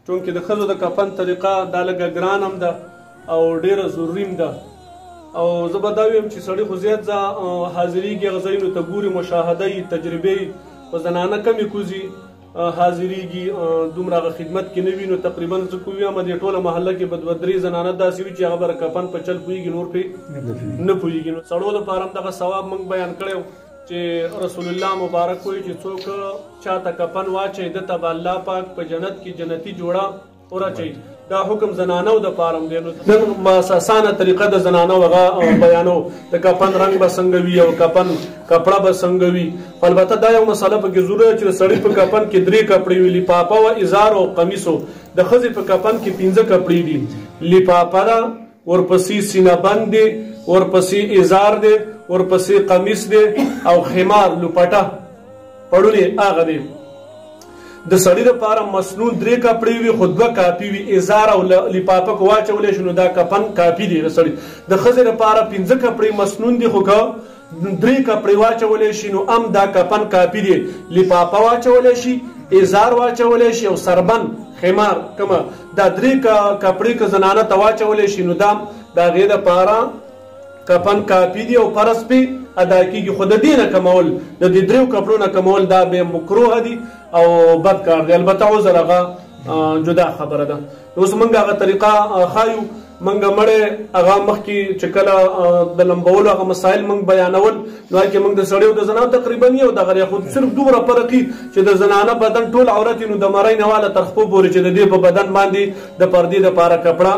چونکې د ښځو د کفن طریقه دا لږه ګران هم ده او ډېره ضروري هم ده او زه به دا ویم چې سړي خو زیات ځه حاضرېږي هغه ځایونو ته ګوري مشاهده یي تجربې یي خو زنانه کمې کوزي حاضرېږي دومره هغه خدمت کې نه وي نو تقریبا زه خو ویم دې ټوله محله کې به دوه درې زنانه داسې وي چې هغه به د کفن په چل پوهېږي نور پرې نه پوهېږي نو سړو لپاره هم دغه ثواب موږ بیان کړی چې رسول الله مبارک وایي چې څوک چاته کفن واچوي ده ته به الله پاک په جنت کې جنتي جوړه ورچوي دا حکم زنانو د پاره دی نو نن اساسانه طریقه د زنانو هغه بیانو د کفن رنگ به څنګه وي او کفن کپړه به څنګه وي البته دا یو مسله پکې ضروري چې سړی په کفن کې 3 کپړې وي لفافه او ازار او قمیص د ښځې په کفن کې 15 کپړې دي لفافه ده ورپسې سینه بند دی ورپسې ازار دی ورپسې قمیص دی او خمار لپټه پړونی هغه دی د سړي لپاره مسنون 3 کپړې وي خو 2 کاپي وي ازار او لفافه کو واچولی شي نو دا کفن کاپي دی د سړي د ښځې لپاره 15 کپړې مسنون دي خو که 3 کپړې واچولی شي نو هم دا کفن کاپي دی لفافه واچولی شي ازار واچولی شي او سربند خمار کومه دا 3 کپړې که زنانه ته واچولی شي نو دا د هغې لپاره کفن کاپي دي او فرض پې ادا کېږي خو د دې نه کمول د دې 3 کپړو نه کمول دا بې مکروه دي او بد کار دی البته عذر هغه جدا خبره ده اوس موږ هغه طریقه ښایو موږ مړی هغه مخکې چې کله د لمبولو هغه مسایل موږ بیانول نو هلکې موږ د سړیو د زنانو تقریبا یو دغه دی خو صرف دومره فرق وي چې د زنانه بدن ټول عورت نو د مرۍ نه واله تر خپو پورې چې د دې په بدن باندې د پردې دپاره کپړه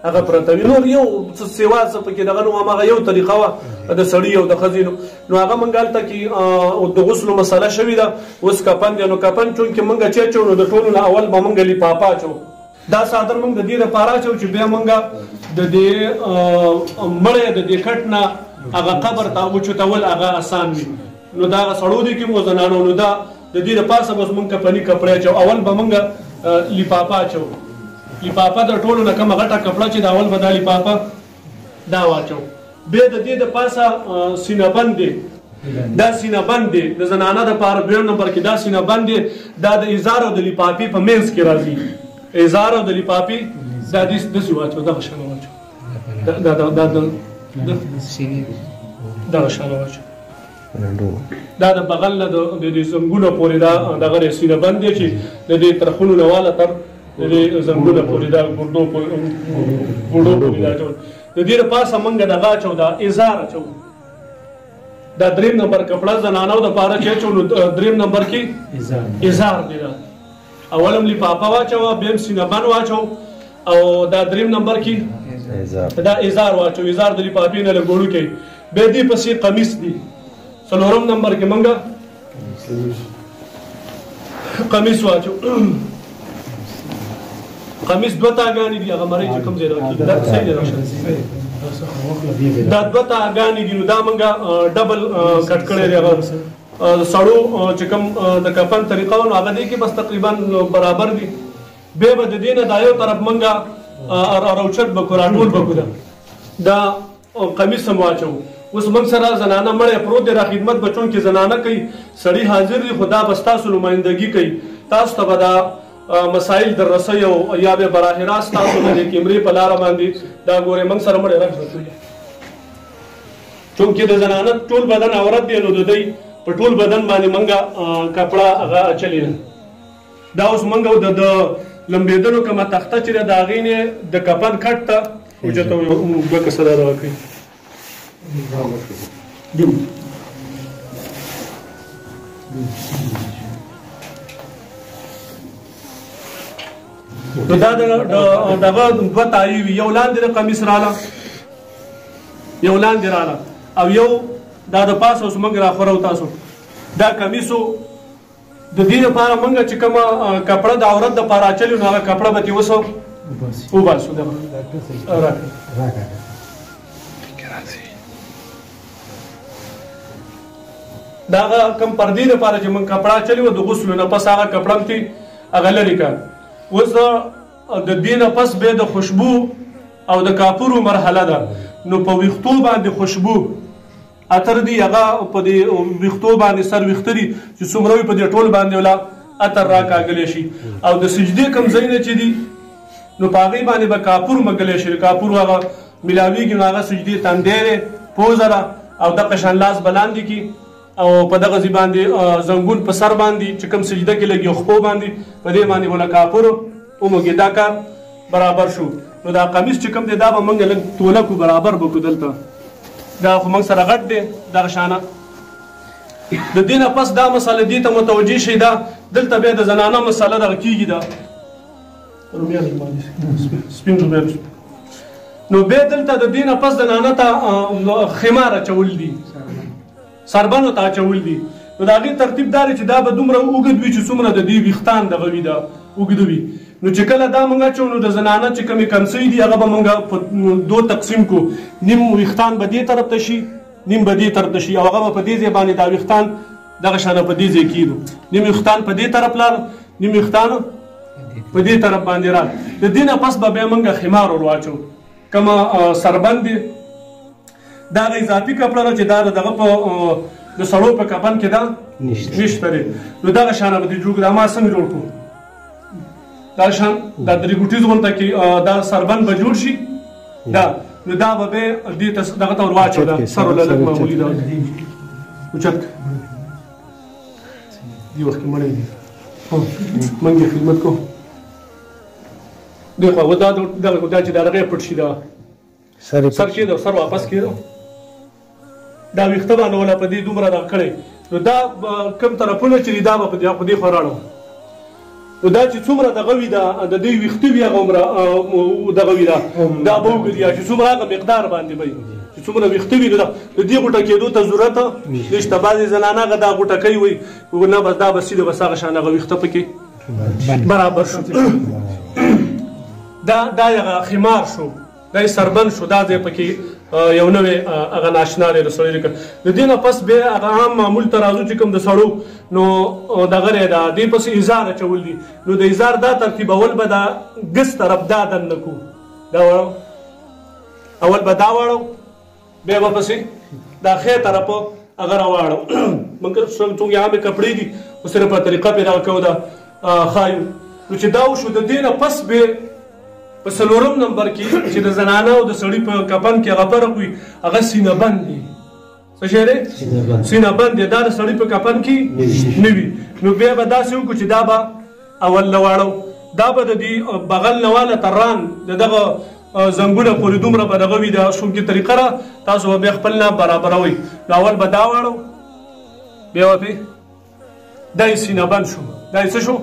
هغه پرته وي نور یو سوا څه پکې دغه نو هماغه یو طریقه وه د سړي او د ښځې نو هغه موږ هلته کې د غسلو مسله شوې ده اوس کفن دی نو کفن چونکې موږ چې اچو نو د ټولو نه اول به موږ لفافه اچو دا څادر موږ د دې دپاره اچو چې بیا موږ د دې مړی د دې کټ نه هغه قبر ته وچوتول هغه اسان وي نو دا هغه سړو دي کې مو زنانو نو دا د دې دپاسه بس موږ کفني کپړې اچو اول به موږ لفافه اچو لفافه د ټولو نه کومه غټه کپړه چې د اول به دا لفافه دا واچو بیا د دې دپاسه سینه بند دی دا سینه بند دی د زنانه دپاره 2 نمبر کې دا سینه بند دی دا د ازار او د لفافې په منځ کې راځي ازار او د لفافې دا داسې واچو دغه شانه واچو دغه شانه واچو دا د بغل نه د زنګونو پورې دا دغه سینه بند دی چې د دې ترخونو نه واله تر د دې زنګونو پورې دا ګردو پورې دا ټول د دې لپاره موږ دغه اچو دا ازار اچو دا 3 نمبر کپړه زنانو دپاره چې اچو نو 3 نمبر کې ازار دی دا اولم لفافه واچو بیا هم سینه بند واچو او دا 3 نمبر کې دا ازار واچو ازار د لفافې نه لږ وړوکی بیا دې پسې قمیص دی 4 نمبر کې موږ قمیص واچو قمیص 2 تاګانې دي هغه مرۍ چې کوم ځای راکېږي دا صحیح دی دا 2 تاګانې دي نو دا موږ ډبل کټ کړی دی هغه سړو چې کوم د کفن طریقه نو هغه دی کې بس تقریبا برابر دي بیا به د دې نه دا یو طرف موږ راوچت به کړو راټول به کړو دا قمیص هم واچو اوس موږ سره زنانه مړی پروت دی را خدمت به چونکې زنانه کوي سړي حاضر دی خو دا بس تاسو نمایندګي کوي تاسو ته به دا مسائل درسه یو یا به براه راست تاسو د کیمرې په لاره باندې دا ګورې موږ سره مړی راځي چونکې د زنانه ټول بدن عورت دی نو د دوی په ټول بدن باندې موږ کپړه هغه اچلې ده دا اوس موږ د لمبېدلو کومه تخته چې د هغې نه د کفن کټ ته اوچته 2 کسره راکوي دا دغه 2 تایي وي یو لاندې د قمیص راله یو لاندې راله او یو دا د پاسه اوس موږ راخورو تاسو دا کمیسو د دې لپاره موږ چې کومه کپړه د عورت دپاره اچلي نو هغه کپړه به ترې وباسو دا هغه کوم پردې دپاره چې موږ کپړه اچلي وه د غسلو نه پس هغه کپړه هم ترې هغه لرې کړه اوس د دې نه پس بیا د خوشبو او د کاپورو مرحله ده نو په ویښتو باندې خوشبو عطر دی هغه په دې ویښتو باندې سر ویښته دي چې څومره وي په دې ټول باندې ولا عطر راکاږلی شي او د سجدې کوم ځایونه چې دي نو په هغې باندې به کاپور مږلی شي کاپور هغه میلاویږي نو هغه سجدې تندی دی پوزه ده او دغه شان لاس به لاندې کړي او په دغه ځای باندې زنګون په سر باندې چې کوم سجده کې لګي خپو باندې په دې باندې به له کاپور ومږي دا کار برابر شو نو دا قمیص چې کوم دی دا به موږ لږ توله کړو برابر به کړو دلته دا خو موږ سره غټ دی دغه شانه د دې نه پس دا مسله دې ته متوجه شي دا دلته بیا د زنانه مسله دغه کېږي دا سپین رومیان نو بیا دلته د دې نه پس زنانه ته خمار اچول دي سربنو ته اچول دي نو د هغې ترتیب دا دی چې دا به دومره اوږد وي چې څومره د دې ویښتان دغه وي دا اوږده وي نو چې کله دا مونږ اچو نو د زنانه چې کومې کمڅۍ دي هغه به مونږ په دو تقسیم کو نیم ویښتان به دې طرف ته شي نیم به دې طرف ته شي او هغه به په دې ځای باندې دا ویښتان دغه شانه په دې ځای کېدو نیم ویښتان په دې طرف لاړ نیم ویښتان په دې طرف باندې راغل د دې نه پس به بیا مونږ خمار ور واچو کومه سربند دی دا هغه اضافي کپړه ده چې دا دغه په د سړو په کفن کې دا نشته دی نو دغه شانه به دې جوړ کړو دا ما څنګه جوړ کړو دا شان دا درې ګوټیز غونته کې دا سربند به جوړ شي دا نو دا به دې دغه ته ور واچو دا سر له لږ معمولي دا اوچت دې وخت کې مړی دی موږ یې خدمت کوو دی خو دا چې دا دغه پټ شي دا سر چې دا سر واپس کېدو دا ویښته باندې ولا په دې دومره دا کړی نو دا کوم طرفونه چې دا به په دې خوا راړو نو دا چې څومره دغه وي د دې ویښته وي هغه عمره دغه وي دا به وګوري چې څومره هغه مقدار باندې وي چې څومره ویښته وي نو د دې غوټه کېدو ته ضرورت نشته بعضې زنانه هغه دا غوټه کوي وایي نه بس دا به سیده بس هغه شان هغه ویښته پکې برابر شو دا هغه خمار شو دا سربند شو دا ځای پکې یو نوې هغه ناشنا دی د سړي د دې نه پس بیا هغه عام معمول ته راځو چې کوم د سړو نو دغه دی دا دې پسې اظهار اچول دي نو د اظهار دا ترتیبول به دا ګس طرف دا دننه کو دا واړو اول به دا واړو بیا به پسې دا ښی طرفه هغه راواړو موږ څنګه عامې کپړې دي خو صرف په طریقه پرې دغه کوو دا ښایو نو چې دا وشو د دې نه پس بیا په څلورم نمبر کې چې د زنانه او د سړي په کفن کې هغه فرق وي هغه سینه بند دی څه شی دی سینه بند دی دا د سړي په کفن کې نه وي نو بیا به داسې وکړو چې دا به اول نه واړو دا به د دې بغل نه واله تران د دغه زنګونه پورې دومره به دغه وي د شومکې طریقه را تاسو به بیا خپل نه برابروئ نو اول به دا واړو بیا به دا یې سینه بند شو دا یې څه شو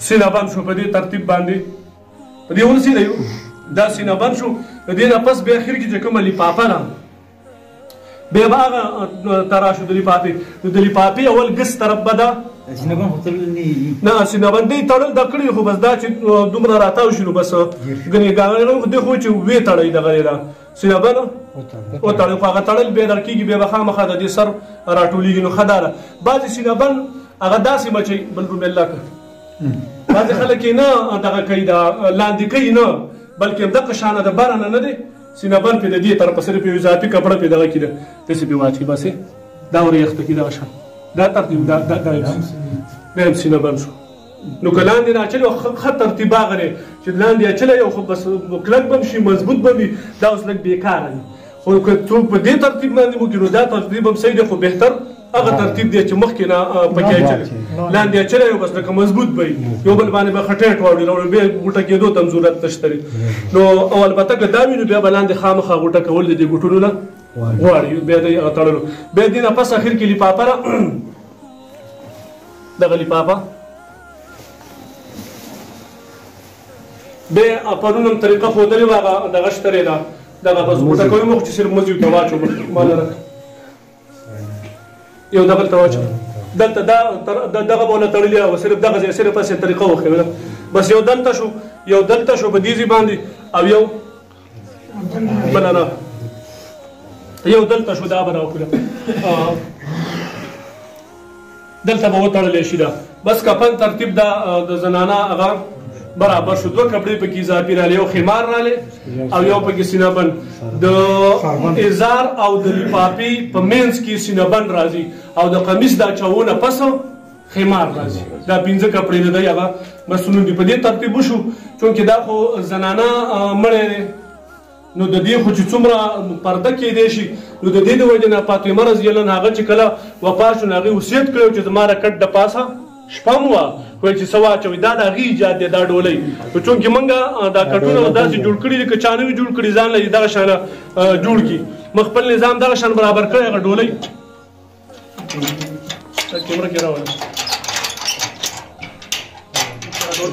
سینه بند شو په دې ترتیب باندې په دې ورسېده یو دا سینه بند شو د دې نه پس بیا اخر کې چې کومه لفافه ده بیا به هغه ترا شو د لفافې نو د لفافې اول ګس طرف به ده نه سینه بند دی تړل دا کړي خو بس دا چې دومره راتاو شي نو بس ګنې ګاڼه خو دې خو چې وې تړی دغه ده سینه بند وتړل خو هغه تړل بیا در کېږي بیا به خامخا د دې سر راټولېږي نو ښه ده بعضې سینه بند هغه داسې مچوي بل رومې الله که بعضې خلک یې نه دغه کوي دا لاندې کوي نه بلکې همدغه شانه د بره نه دی سینه بند پرې د دې طرفه صرف یو اضافي کپړه پرې دغه کېده داسې پرې واچوي بس دا ور یخته کړي دغه شان دا ترتیب دا هم سینه بند شو نو که لاندې نه اچلي ښه ترتیب هغه دی چې لاندې اچلی یو خو بس کلک به هم شي مضبوط به وي دا اوس لږ بېکاره دی خو که څوک په دې ترتیب باندې وکړي نو دا ترتیب هم صحیح دی خو بهتر هغه ترتیب دی چې مخکې نه پکې اچلی لاندې اچلی یو بس لکه مضبوط به یو بل باندې به خټېټ واوړي نو بیا غوټه کېدو ته هم ضرورت نشته دی نو او البته که دا وي نو بیا به لاندې خامخا غوټه کول د دې ګوټونو نه غواړي بیا د هغه تړلو بیا دې نه پس اخر کې لفافه را دغه لفافه بیا پرون هم طریقه ښودلې وه هغه دغه شترې ده دغه بس غوټه کوي مخ چې صرف مزیو ته واچو ماله راکړه یو دغه ته واچو دلته دغه به ونه تړلې او صرف دغه ځای صرف هسې طریقه وښوله بس یو دلته شو یو دلته شو په دې ځای باندې او یو بله نه یو دلته شو دا به راوکړه دلته به وتړلی شي دا بس کفن ترتیب دا د زنانه هغه برابر شو دوه کپړې پکې اضافي رالی یو خمار رالی او یو پکې سینه بند د ازار او د لفافې په منځ کې سینه بند راځي او د قمیص د اچوونه پس خیمار راځي دا 5 کپړې د دی هغه مسنون دي په دې ترتیب وشو چونکې دا خو زنانه مړی دی نو د دې خو چې څومره پرده کېدی شي نو د دې د وجې نه فاطمه رضی الله عنها هغه چې کله وفات شو نو هغې وصیت کړی چې زما رکټ د پاسه شپه مو وه وایي چې څه واچوئ دا د هغې ایجاد دی دا ډولۍ نو چونکې موږ دا کټونه داسې جوړ کړي دي که چا نه وي جوړ کړي ځان له دغه شانه جوړ کړي موږ خپل نظام دغه شان برابر کړی هغه ډولۍ کیمره کې راوړه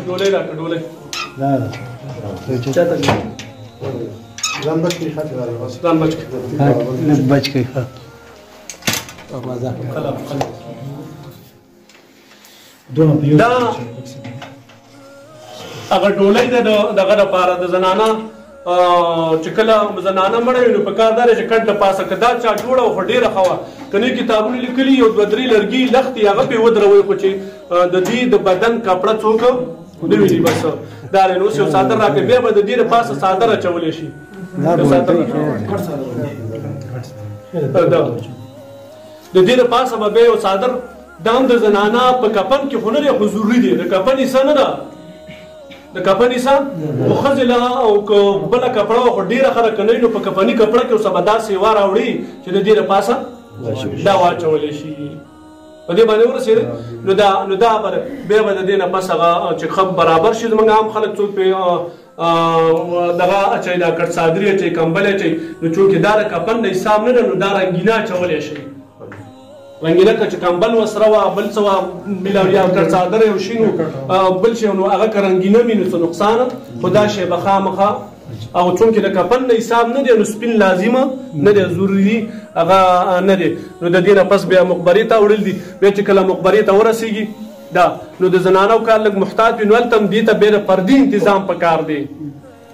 ډولۍ راکړه ډولۍ ځان بچ کې خاطر راځي ځان بچ کې بچ کې دا هغه ډولۍ ده دغه لپاره د زنانه چې کله زنانه مړه وي نو په کار دا دی چې کټ د پاسه که دا چا جوړه وه خو ډېره ښه وه که نه کتابونه لیکلي یو 2-3 لرګي لښتې هغه پرې ودروئ خو چې د دې د بدن کپړه څوک نه ویني بس دا دی نو اوس یو څادر راکړئ بیا به د دې دپاسه څادر اچولی شي د دې دپاسه به بیا یو څادر دا هم د زنانه په کفن کې خو نه دی خو ضروري دی د کفن حصه نه ده د کفن حصه خو ښځې له او که بله کپړه وه خو ډېره ښه رکنۍ نو په کفني کپړه کې اوس به دا سیوا راوړي چې د دې دپاسه دا واچولی شي په دې باندې ورسېده نو دا بیا به د دې نه پس هغه چې ښه برابر شي زموږ عام خلک څوک پرې دغه اچوي دا کټ څادري اچوي کمبل اچوي نو چونکې دا د کفن د حساب نه ده نو دا رنګینه اچولی شي رنګینه که چې کمبل وسره وه بل څه وه یا کټ څادر یو شي نو بل شی نو هغه که رنګینه وي نو څه نقصان خو دا شی به خامخا او چونکې د کفن د حساب نه دی نو سپین لازمه نه دی ضروري هغه نه دی نو د دې نه پس بیا مقبرې ته وړل دي بیا چې کله مقبرې ته ورسېږي دا نو د زنانو کار لږ محتاط وي نو هلته هم دې ته بیا د فردي انتظام پکار دی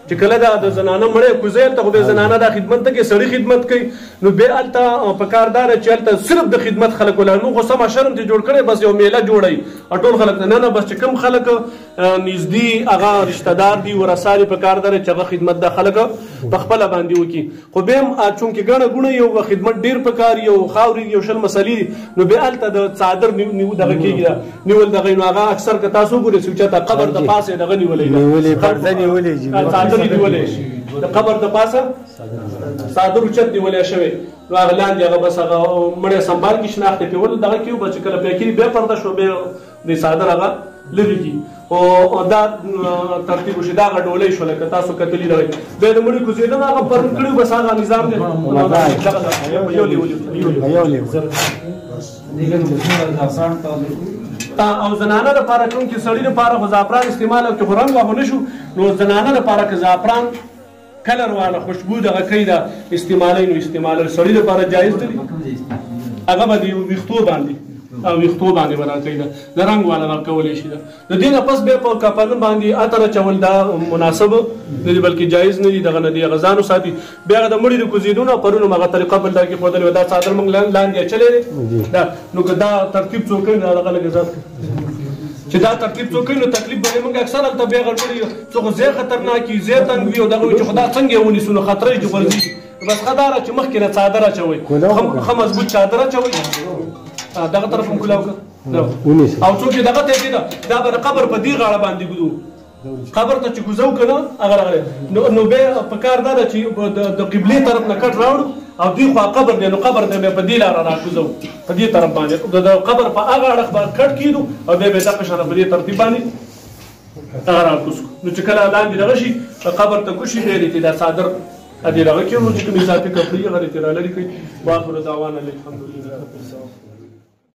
چې کله دا د زنانه مړی کوزی هلته خو بیا زنانه دا خدمت نه کوي سړي خدمت کوي نو بیا هلته پکار دا ده چې هلته صرف د خدمت خلک ولاړ موږ خو سمه شرم چې جوړ کړی بس یو میله جوړوي ټول خلک نه بس چې کوم خلک نږدې هغه رشته دار دي ورثه دي پکار دا چې هغه خدمت د خلک په خپله باندې وکړي خو بیا هم چونکې ګڼه ګوڼه یو خدمت ډېر پکار یو خاورې یو شل مسلې دي نو بیا هلته د څادر دغه کېږي نیول دغه نو هغه اکثر که تاسو وګورئ چې چېرته قبر د پاسه دغه نیولی نیولې شي د قبر د پاسه څادر اوچت نیولی شوی نو هغه لاندې هغه بس هغه مړی سنبال کې شناخت یې پرېول دغه کې بس چې کله بیا کېږي بیا پرده شو بیا د څادر هغه لرې کړي او دا ترتیب وشي دا هغه ډولۍ شوله که تاسو کتلي دغه بیا د مړي کوزېدنه هغه پرون کړي بس هغه نظام دی او زنانه لپاره کوم چې سړي لپاره خو زعفران استعمال او چې خو رنګ واخو نه شو نو زنانه لپاره که زعفران کلر والا خوشبو دغه کوي دا استعمالوي نو استعمالوي سړي لپاره جایز دی هغه به د ویښتو باندې او ویښتو باندې به راکوي د رنګ والا راکولی شي د دې نه پس بیا په کفن باندې عطر اچول دا مناسب نه دي بلکې جایز نه دي دغه نه دي هغه ځان وساتي بیا هغه د مړي د کوزېدو نه پرون هم هغه طریقه بل دا کېښودلې وه دا څادر موږ لاندې اچولی دی دا نو که دا ترتیب څوک کوي نو هغه لږ ځان چې دا ترتیب څوک کوي نو تکلیف به موږ اکثر هلته بیا غړبړي څوک زی خطرناک وي زی تنګ وي او دغه وي چې خو دا څنګه یې ونیسو نو خطره یې چې غورځي بس ښه دا ده چې مخکې نه څادر اچوئ ښه مضبوط څادر اچوئ دغه طرف هم کلاو که او څوک چې دغه ته کېده دا به د قبر په دې غاړه باندې ګدو قبر ته چې کوزو که نه هغه راغلی نو بیا پکار دا ده چې د قبلې طرف نه کټ راوړو او دوی خوا قبر دی نو قبر ته بیا په دې لاره راکوزو په دې طرف باندې د قبر په هغه اړخ باندې کټ کېدو او بیا به دغه شانه په دې ترتیب باندې هغه راکوز نو چې کله لاندې دغه شي قبر ته کوشي بیا دې دا څادر ادي دغه کې نو چې کوم اضافي کپړې هغه دې رالرې کوي واخر دعوانا الحمدلله